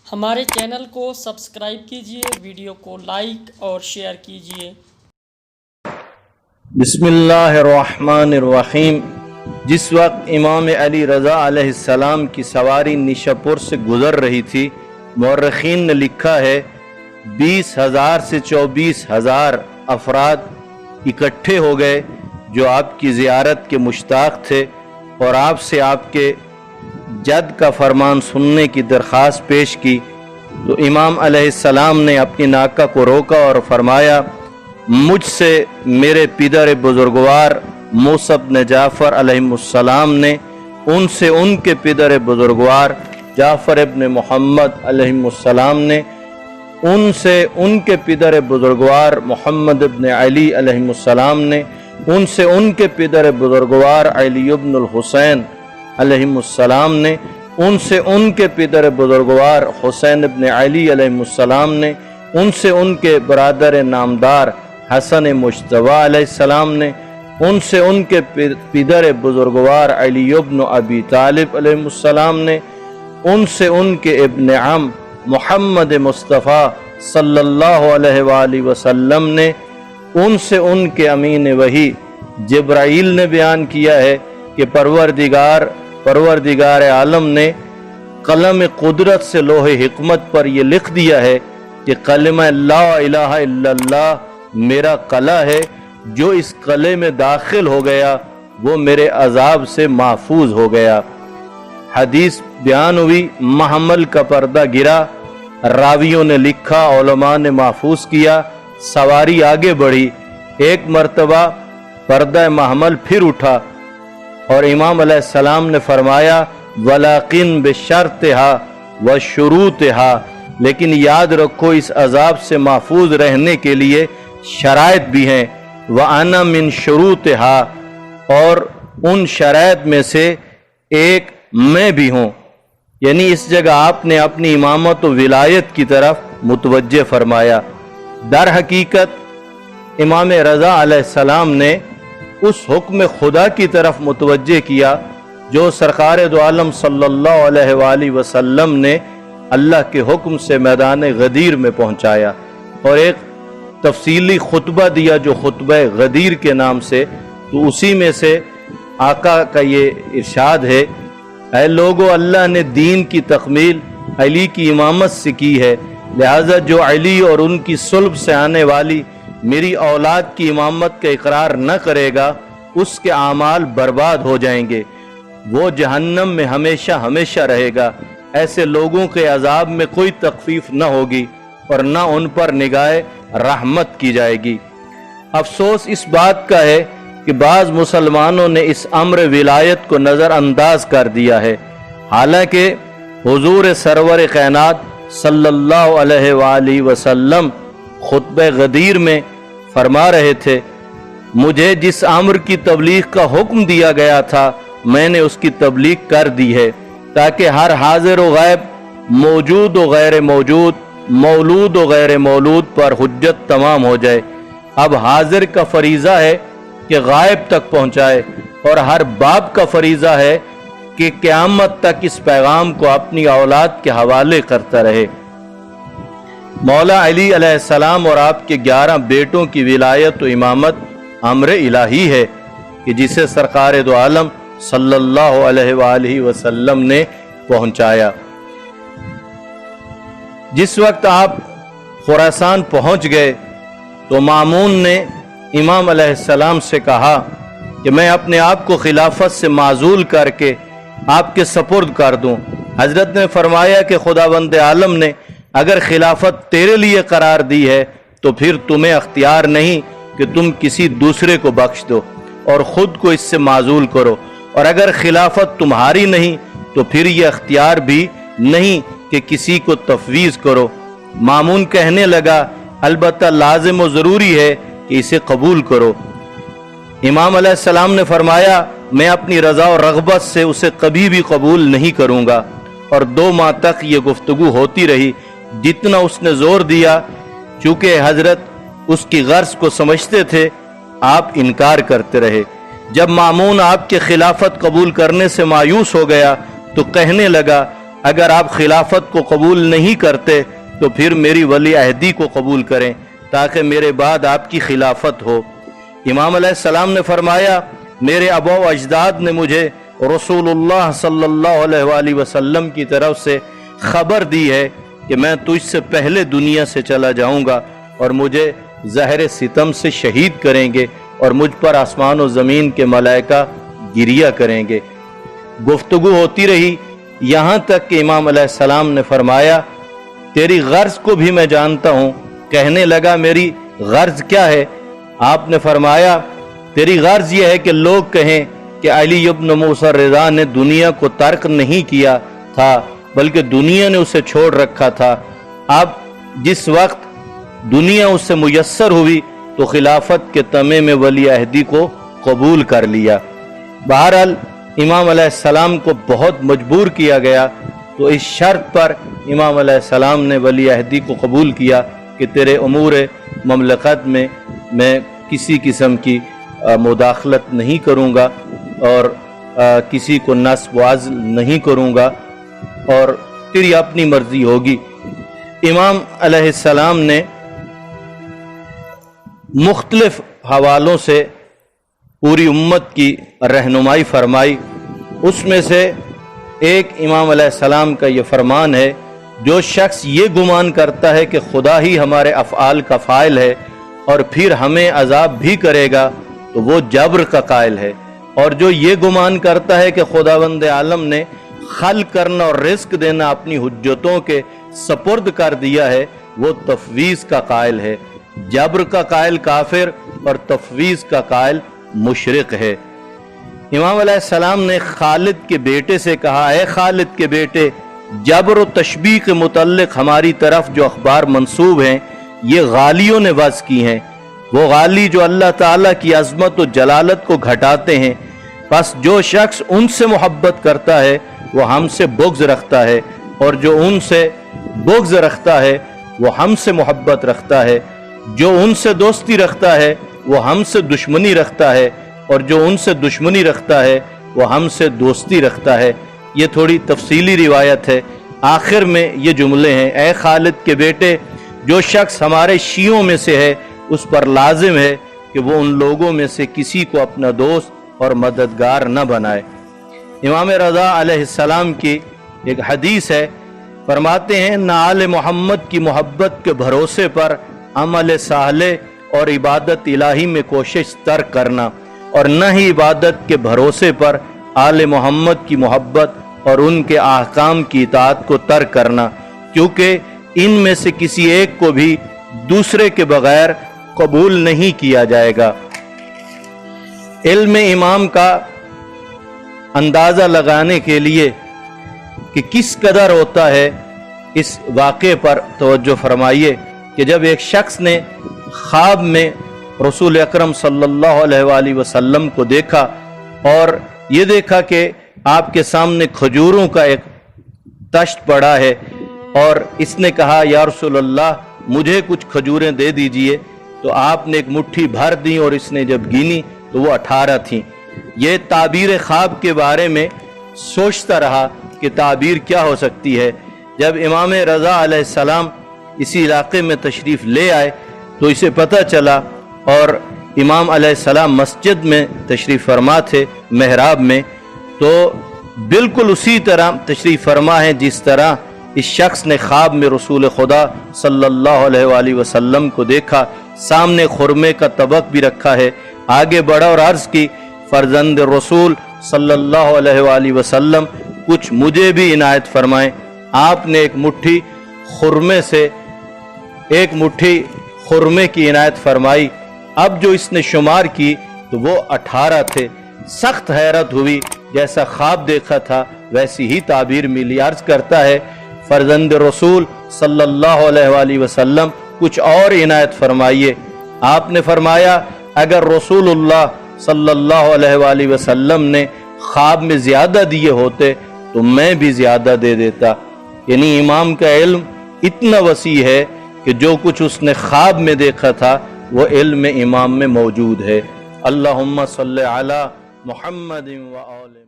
ہمارے چینل کو سبسکرائب کیجیے، ویڈیو کو لائک اور شیئر کیجیے۔ بسم اللہ الرحمن الرحیم۔ جس وقت امام علی رضا علیہ السلام کی سواری نشاپور سے گزر رہی تھی، مورخین نے لکھا ہے 20,000 سے 24,000 افراد اکٹھے ہو گئے جو آپ کی زیارت کے مشتاق تھے اور آپ سے آپ کے جد کا فرمان سننے کی درخواست پیش کی۔ تو امام علیہ السلام نے اپنی ناکہ کو روکا اور فرمایا، مجھ سے میرے پدر بزرگوار موسیٰ بن جعفر علیہ السلام نے، ان سے ان کے پدر بزرگوار جعفر ابن محمد علیہ السلام نے، ان سے ان کے پدر بزرگوار محمد ابن علی علیہ السلام نے، ان سے ان کے پدر بزرگوار علی ابن الحسین علیہ السلام نے، ان سے ان کے پدر بزرگوار حسین ابن علی علیہ السلام نے، ان سے ان کے برادر نامدار حسن مجتبی علیہ السلام نے، ان سے ان کے پدر بزرگوار علی ابن ابی طالب علیہ السلام نے، ان سے ان کے ابن عم محمد مصطفیٰ صلی اللہ علیہ وآلہ وسلم نے، ان سے ان کے امین وحی جبرائیل نے بیان کیا ہے کہ پروردگار عالم نے قلم قدرت سے لوح حکمت پر یہ لکھ دیا ہے کہ کلمہ لا الہ الا اللہ میرا قلع ہے، جو اس قلعے میں داخل ہو گیا وہ میرے عذاب سے محفوظ ہو گیا۔ حدیث بیان ہوئی، محمل کا پردہ گرا، راویوں نے لکھا، علماء نے محفوظ کیا، سواری آگے بڑھی، ایک مرتبہ پردہ محمل پھر اٹھا اور امام علیہ السلام نے فرمایا، وَلَٰكِن بِشَرْطِهَا وَشُرُوطِهَا، لیکن یاد رکھو اس عذاب سے محفوظ رہنے کے لیے شرائط بھی ہیں، وَأَنَا مِن شُرُوطِهَا، اور ان شرائط میں سے ایک میں بھی ہوں۔ یعنی اس جگہ آپ نے اپنی امامت و ولایت کی طرف متوجہ فرمایا۔ در حقیقت امام رضا علیہ السلام نے اس حکم خدا کی طرف متوجہ کیا جو سرکار دو عالم صلی اللہ علیہ وآلہ وسلم نے اللہ کے حکم سے میدان غدیر میں پہنچایا، اور ایک تفصیلی خطبہ دیا جو خطبہ غدیر کے نام سے۔ تو اسی میں سے آقا کا یہ ارشاد ہے، اے لوگو، اللہ نے دین کی تکمیل علی کی امامت سے کی ہے، لہذا جو علی اور ان کی صلب سے آنے والی میری اولاد کی امامت کا اقرار نہ کرے گا، اس کے اعمال برباد ہو جائیں گے، وہ جہنم میں ہمیشہ ہمیشہ رہے گا۔ ایسے لوگوں کے عذاب میں کوئی تخفیف نہ ہوگی اور نہ ان پر نگاہ رحمت کی جائے گی۔ افسوس اس بات کا ہے کہ بعض مسلمانوں نے اس امر ولایت کو نظر انداز کر دیا ہے، حالانکہ حضور سرور کائنات صلی اللہ علیہ وآلہ وسلم خطبہ غدیر میں فرما رہے تھے، مجھے جس امر کی تبلیغ کا حکم دیا گیا تھا میں نے اس کی تبلیغ کر دی ہے، تاکہ ہر حاضر و غائب، موجود و غیر موجود، مولود و غیر مولود پر حجت تمام ہو جائے۔ اب حاضر کا فریضہ ہے کہ غائب تک پہنچائے، اور ہر باپ کا فریضہ ہے کہ قیامت تک اس پیغام کو اپنی اولاد کے حوالے کرتا رہے۔ مولا علی علیہ السلام اور آپ کے 11 بیٹوں کی ولایت و امامت امر الہی ہے کہ جسے سرکار دو عالم صلی اللہ علیہ وآلہ وسلم نے پہنچایا۔ جس وقت آپ خراسان پہنچ گئے تو مامون نے امام علیہ السلام سے کہا کہ میں اپنے آپ کو خلافت سے معزول کر کے آپ کے سپرد کر دوں۔ حضرت نے فرمایا کہ خداوند عالم نے اگر خلافت تیرے لیے قرار دی ہے تو پھر تمہیں اختیار نہیں کہ تم کسی دوسرے کو بخش دو اور خود کو اس سے معزول کرو، اور اگر خلافت تمہاری نہیں تو پھر یہ اختیار بھی نہیں کہ کسی کو تفویض کرو۔ مامون کہنے لگا، البتہ لازم و ضروری ہے کہ اسے قبول کرو۔ امام علیہ السلام نے فرمایا، میں اپنی رضا و رغبت سے اسے کبھی بھی قبول نہیں کروں گا، اور 2 ماہ تک یہ گفتگو ہوتی رہی۔ جتنا اس نے زور دیا، چونکہ حضرت اس کی غرض کو سمجھتے تھے، آپ انکار کرتے رہے۔ جب مامون آپ کے خلافت قبول کرنے سے مایوس ہو گیا تو کہنے لگا، اگر آپ خلافت کو قبول نہیں کرتے تو پھر میری ولی عہدی کو قبول کریں تاکہ میرے بعد آپ کی خلافت ہو۔ امام علیہ السلام نے فرمایا میرے آبا و اجداد نے مجھے رسول اللہ صلی اللہ علیہ وآلہ وسلم کی طرف سے خبر دی ہے کہ میں تجھ سے پہلے دنیا سے چلا جاؤں گا اور مجھے زہر ستم سے شہید کریں گے اور مجھ پر آسمان و زمین کے ملائکہ گریہ کریں گے۔ گفتگو ہوتی رہی یہاں تک کہ امام علیہ السلام نے فرمایا تیری غرض کو بھی میں جانتا ہوں۔ کہنے لگا میری غرض کیا ہے؟ آپ نے فرمایا تیری غرض یہ ہے کہ لوگ کہیں کہ علی ابن موسیٰ رضا نے دنیا کو ترک نہیں کیا تھا بلکہ دنیا نے اسے چھوڑ رکھا تھا۔ اب جس وقت دنیا اس سے میسر ہوئی تو خلافت کے تمے میں ولی عہدی کو قبول کر لیا۔ بہرحال امام علیہ السلام کو بہت مجبور کیا گیا تو اس شرط پر امام علیہ السلام نے ولی عہدی کو قبول کیا کہ تیرے امور مملکت میں میں کسی قسم کی مداخلت نہیں کروں گا اور کسی کو نصب و عزل نہیں کروں گا اور تیری اپنی مرضی ہوگی۔ امام علیہ السلام نے مختلف حوالوں سے پوری امت کی رہنمائی فرمائی۔ اس میں سے ایک امام علیہ السلام کا یہ فرمان ہے جو شخص یہ گمان کرتا ہے کہ خدا ہی ہمارے افعال کا فاعل ہے اور پھر ہمیں عذاب بھی کرے گا تو وہ جبر کا قائل ہے، اور جو یہ گمان کرتا ہے کہ خداوند عالم نے خلق کرنا اور رزق دینا اپنی حجتوں کے سپرد کر دیا ہے وہ تفویض کا قائل ہے۔ جبر کا قائل کافر اور تفویض کا قائل مشرک ہے۔ امام علیہ السلام نے خالد کے بیٹے سے کہا اے خالد کے بیٹے، جبر و تشبیہ کے متعلق ہماری طرف جو اخبار منسوب ہیں یہ غالیوں نے وضع کی ہیں، وہ غالی جو اللہ تعالیٰ کی عظمت و جلالت کو گھٹاتے ہیں۔ پس جو شخص ان سے محبت کرتا ہے وہ ہم سے بغض رکھتا ہے، اور جو ان سے بغض رکھتا ہے وہ ہم سے محبت رکھتا ہے، جو ان سے دوستی رکھتا ہے وہ ہم سے دشمنی رکھتا ہے، اور جو ان سے دشمنی رکھتا ہے وہ ہم سے دوستی رکھتا ہے۔ یہ تھوڑی تفصیلی روایت ہے۔ آخر میں یہ جملے ہیں اے خالد کے بیٹے، جو شخص ہمارے شیعوں میں سے ہے اس پر لازم ہے کہ وہ ان لوگوں میں سے کسی کو اپنا دوست اور مددگار نہ بنائے۔ امام رضا علیہ السلام کی ایک حدیث ہے، فرماتے ہیں نہ آل محمد کی محبت کے بھروسے پر عمل صالح اور عبادت الہی میں کوشش ترک کرنا، اور نہ ہی عبادت کے بھروسے پر آل محمد کی محبت اور ان کے احکام کی اطاعت کو ترک کرنا، کیونکہ ان میں سے کسی ایک کو بھی دوسرے کے بغیر قبول نہیں کیا جائے گا۔ علم امام کا اندازہ لگانے کے لیے کہ کس قدر ہوتا ہے اس واقعے پر توجہ فرمائیے کہ جب ایک شخص نے خواب میں رسول اکرم صلی اللہ علیہ وآلہ وسلم کو دیکھا اور یہ دیکھا کہ آپ کے سامنے کھجوروں کا ایک تشت پڑا ہے، اور اس نے کہا یا رسول اللہ مجھے کچھ کھجوریں دے دیجئے، تو آپ نے ایک مٹھی بھر دی اور اس نے جب گینی تو وہ 18 تھیں۔ یہ تعبیر خواب کے بارے میں سوچتا رہا کہ تعبیر کیا ہو سکتی ہے۔ جب امام رضا علیہ السلام اسی علاقے میں تشریف لے آئے تو اسے پتہ چلا، اور امام علیہ السلام مسجد میں تشریف فرما تھے محراب میں، تو بالکل اسی طرح تشریف فرما ہے جس طرح اس شخص نے خواب میں رسول خدا صلی اللہ علیہ وآلہ وسلم کو دیکھا۔ سامنے خرمے کا طبق بھی رکھا ہے۔ آگے بڑھا اور عرض کی فرزند رسول صلی اللہ علیہ وآلہ وسلم کچھ مجھے بھی عنایت فرمائیں۔ آپ نے ایک مٹھی خرمے کی عنایت فرمائی۔ اب جو اس نے شمار کی تو وہ 18 تھے۔ سخت حیرت ہوئی، جیسا خواب دیکھا تھا ویسی ہی تعبیر ملی۔ عرض کرتا ہے فرزند رسول صلی اللہ علیہ وآلہ وسلم کچھ اور عنایت فرمائیے۔ آپ نے فرمایا اگر رسول اللہ صلی اللہ علیہ وآلہ وسلم نے خواب میں زیادہ دیے ہوتے تو میں بھی زیادہ دے دیتا۔ یعنی امام کا علم اتنا وسیع ہے کہ جو کچھ اس نے خواب میں دیکھا تھا وہ علم امام میں موجود ہے۔ اللہم صلی علی محمد و آلہ